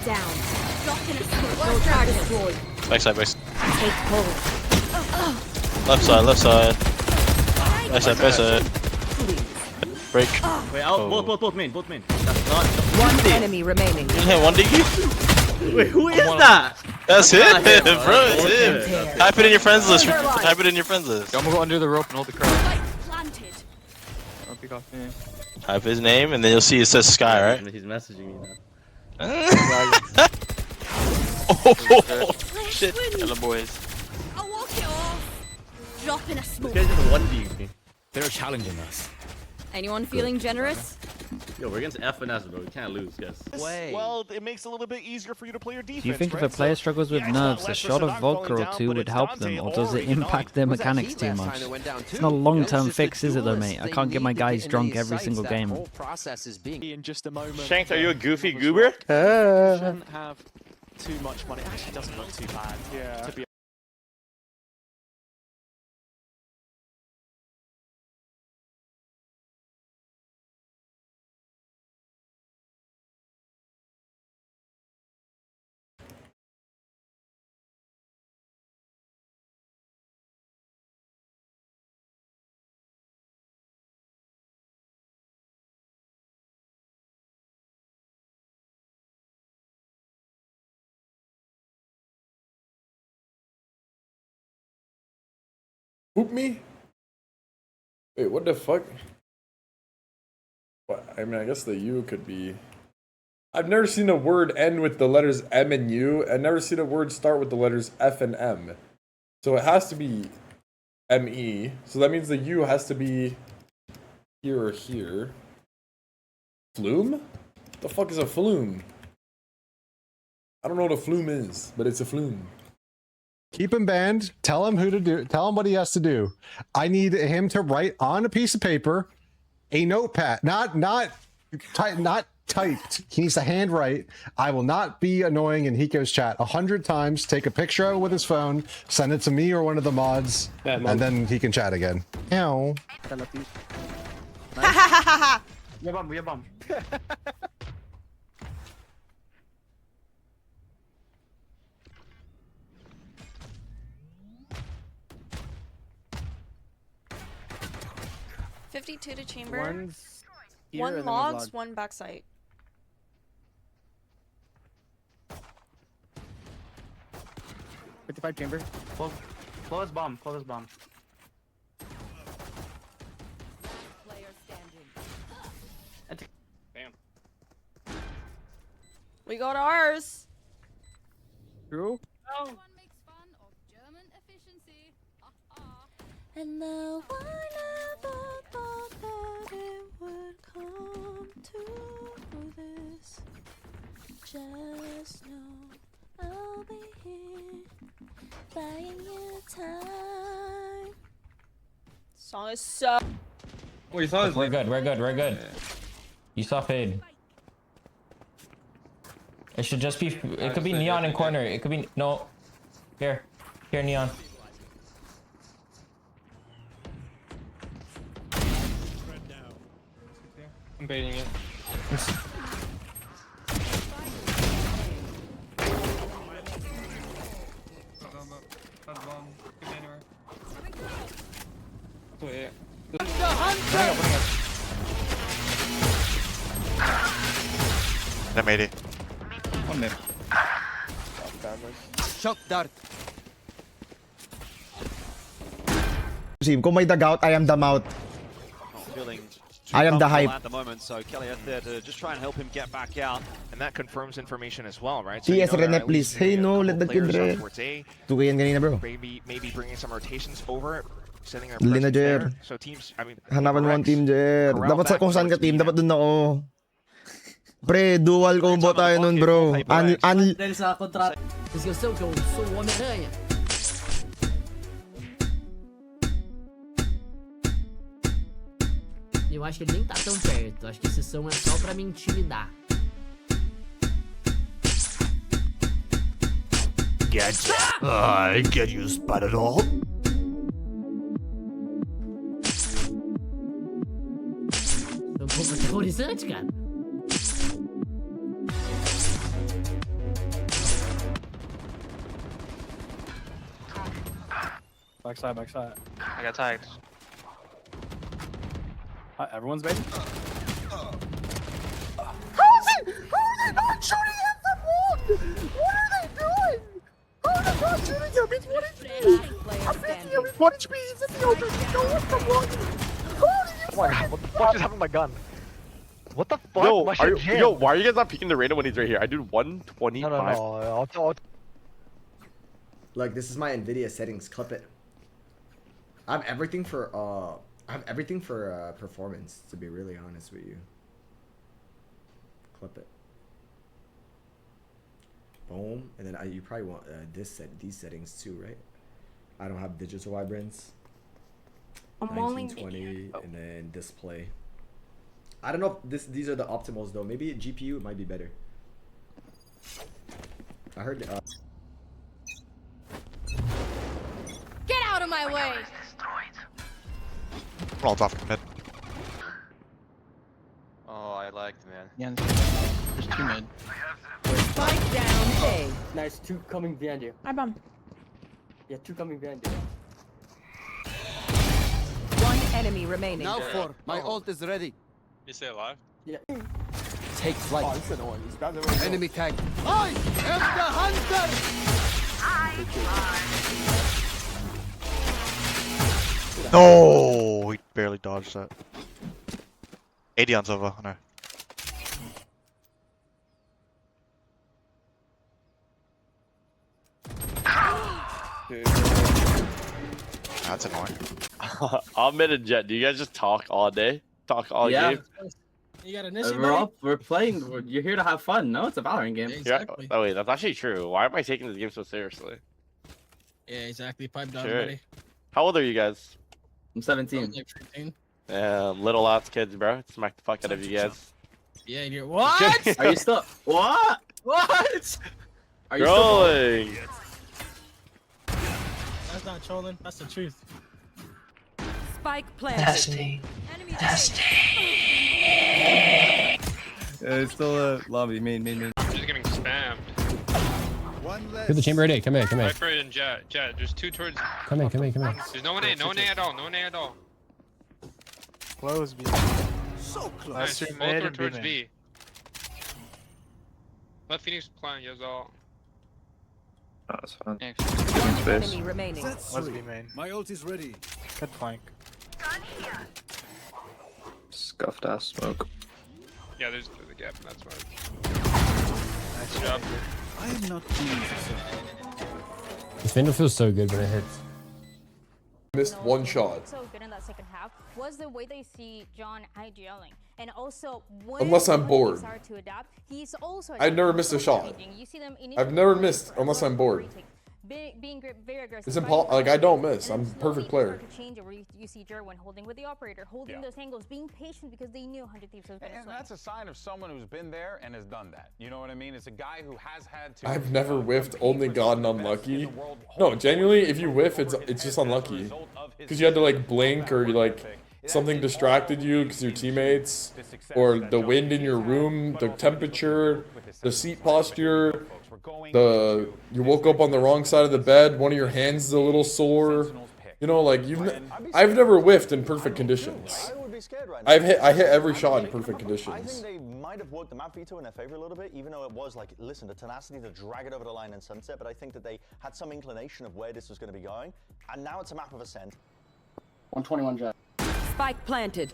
down. Drop in a smoke. Target destroyed. Backside, base. Take hold. Left side, left side. Backside, backside. Break. Wait, both main. That's not One enemy remaining. You hit one diggy? Wait, who is that? That's him, bro. Okay. It's him. Type it in your friends list. Type it in your friends list. I'm gonna go under the rope and hold the crowd. Planted. I'll pick off me. Type his name and then you'll see it says Sky, right? He's messaging me now. Oh shit. Hello, boys. I'll walk it off. Drop in a smoke. This guy's just 1D. They're challenging us. Anyone feeling generous? Yo, we're against FNS, bro. We can't lose, guys. Well, it makes it a little bit easier for you to play your defense. Do you think if right? a player So, struggles with yeah, nerves, a less shot of percent vodka falling or down, two but would it's help Dante them, or does it or impact their mechanics too much? It's not long-term fix, is it though, mate? I can't get my guys drunk every single game. In just a moment. Shanks, are you a goofy goober? Shouldn't have too much money. It actually doesn't look too bad. Yeah. To be Whoop me? Wait, what the fuck? What? I mean, I guess the U could be... I've never seen a word end with the letters M and U. I've never seen a word start with the letters F and M. So it has to be M-E. So that means the U has to be here or here. Flume? What the fuck is a flume? I don't know what a flume is, but it's a flume. Keep him banned. Tell him who to do. Tell him what he has to do. I need him to write on a piece of paper, a notepad, not typed. He needs to handwrite. I will not be annoying in Hiko's chat 100 times. Take a picture with his phone, send it to me or one of the mods, and then he can chat again. Ow. We have bomb. $52 to chamber. One's here One and then logs, log. one backside. $55 chamber. Close bomb. Close bomb. Player standing. Bam. We got ours. True. Everyone makes fun of German efficiency. And no one ever thought that it would come to this. Just know I'll be here, buying you time. Song is so. Well, you saw his We're good, we're good, we're good. You saw fade. It should just be, it could be neon in corner. It could be, no. Here neon. I'm baiting it. I made it. One mid. Shock dart. Kung may dugout, I am the mouth. I am the hype. At the moment, so Kelly out there to just try and help him get back out, and that confirms information as well, right? So TS Rene, please. Hey, no, let the kid re. 2K yan kanina, bro. Maybe bringing some rotations over, sending their Lina presence there. Jer. So teams, I mean, Hanapan mo ang team, Jer. Dapat sa kung saan ka team, dapat dun ako. Pre, dual combo tayo nun, bro. Dahil sa kontrata. Mas gusto ko, so Homem-Aranha. Eu acho que ele nem tá tão perto. Acho que esse som é só pra me intimidar. Gotcha. I get you spotted all. É um pouco aterrorizante, cara. Backside, backside. I got tagged. Everyone's baiting? How is he not shooting him from one? What are they doing? How are they not shooting him? He's 1 HP. I'm 50 him. He's 1 HP. He's in the open. He's going from one. What the fuck just happened to my gun? What the fuck? Yo, why are you guys not peeking the rene when he's right here? I did 125. No. Look, this is my Nvidia settings. Clip it. I have everything for performance. To be really honest with you. Clip it. Boom, and then you probably want these settings too, right? I don't have digital vibrance. 1920, and then display. I don't know if these are the optimals though. Maybe GPU might be better. I heard. Get out of my way! We're all off mid. Oh, I liked, man. There's 2 mid. Spike down A. Nice, 2 coming behind you. I bomb. Yeah, 2 coming behind you. 1 enemy remaining. Now 4. My ult is ready. You stay alive? Yeah. Take flight. Oh, this is annoying. He's bad at Enemy tag. I am the hunter. No, he barely dodged that. 80 on sova. No. That's annoying. I'm mid and jet. Do you guys just talk all day? Talk all game? You got initiative. We're playing. You're here to have fun. No, it's a Valorant game. Exactly. Oh wait, that's actually true. Why am I taking this game so seriously? Yeah, exactly. Pipe down, Sure. buddy. How old are you guys? I'm 17. Like 15. Little ass kids, bro. Smack the fuck out of you guys. Yeah, you're what? Are you still? What? What? Are you Trolling. That's not trolling. That's the truth. Spike planted. It's still a lobby. Main. I'm just getting spammed. Hit the chamber A. Come here. Viper and Jet. There's 2 towards. Come here. There's no one A. No one A at all. No one A at all. Close B. So close. Nice. Both are towards B. Let Phoenix plan, yes all. Oh, that's fine. One enemy remaining. Let's be main. My ult is ready. Good flank. Scuffed ass smoke. Yeah, there's a gap, and that's why. Nice job. I am not pleased. This window feels so good when it hits. Missed 1 shot. So good in that second half was the way they see John IGLing, and also Unless I'm bored. to adapt, he's also. I've never missed a shot. You see them I've never missed unless I'm bored. Being very aggressive. It's impossible. Like I don't miss. I'm a perfect player. You see Jerwin holding with the operator, holding those angles, being patient because they knew 100 Thieves was going to swing. That's a sign of someone who's been there and has done that. You know what I mean? It's a guy who has had to. I've never whiffed, only gotten unlucky. No, genuinely, if you whiff, it's just unlucky. Because you had to like blink or like something distracted you because your teammates, or the wind in your room, the temperature, the seat posture, you woke up on the wrong side of the bed, one of your hands is a little sore. You know, like I've never whiffed in perfect conditions. I hit every shot in perfect conditions. I think they might have worked the map veto in their favor a little bit, even though it was like, listen, the tenacity to drag it over the line in sunset, but I think that they had some inclination of where this was going to be going, and now it's a map of ascent. 121 jet. Spike planted.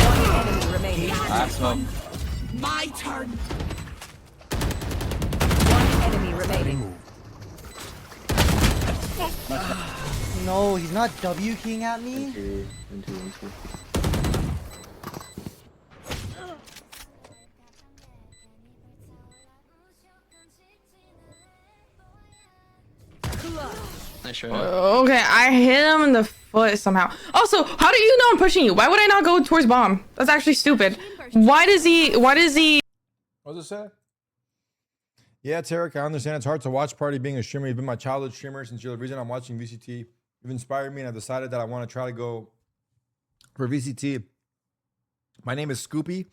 One enemy remaining. My turn. One enemy remaining. No, he's not W keying at me. Okay, I hit him in the foot somehow. Also, how do you know I'm pushing you? Why would I not go towards bomb? That's actually stupid. Why does he? What does it say? Yeah, Tarik, I understand it's hard to watch party being a streamer. You've been my childhood streamer since you're the reason I'm watching VCT. You've inspired me and I've decided that I want to try to go for VCT. My name is Scoopy,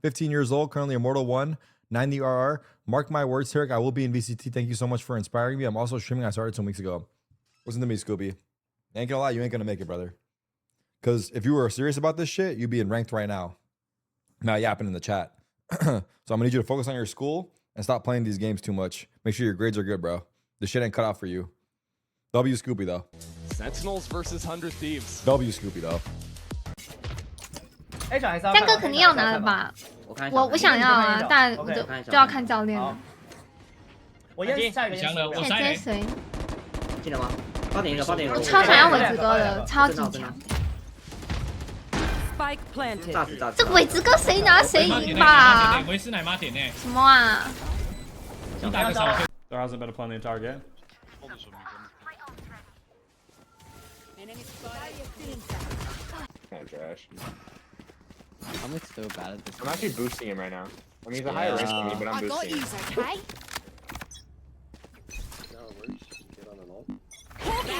15 years old, currently Immortal 1, 90 RR. Mark my words, Tarik, I will be in VCT. Thank you so much for inspiring me. I'm also streaming. I started 2 weeks ago. Listen to me, Scoopy. Ain't gonna lie, you ain't gonna make it, brother. Because if you were serious about this shit, you'd be in ranked right now. Not yapping in the chat. So I'm gonna need you to focus on your school and stop playing these games too much. Make sure your grades are good, bro. This shit ain't cut out for you. W Scoopy, though. Sentinels versus 100 Thieves. W Scoopy, though. 三个肯定要拿的吧？我不想要啊，但我就要看教练了。我先下一个，我接谁？记得吗？8点一个，8点一个。我超想要伟子哥的，超级强。 Spike planted。这个伟子哥谁拿谁赢吧？我也是奶妈点呢。什么啊？ There hasn't been a plan the entire game. Kind of trash. I'm like so bad at this. I'm actually boosting him right now. I mean, he's a higher risk than me, but I'm boosting him. Okay?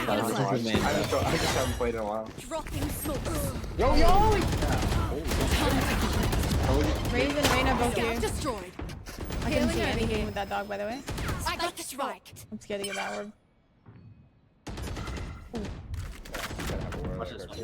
I just haven't played in a while. Yo! Raven, Reyna, both here. I couldn't see anything with that dog, by the way. I'm scared to get that orb. Watch this one.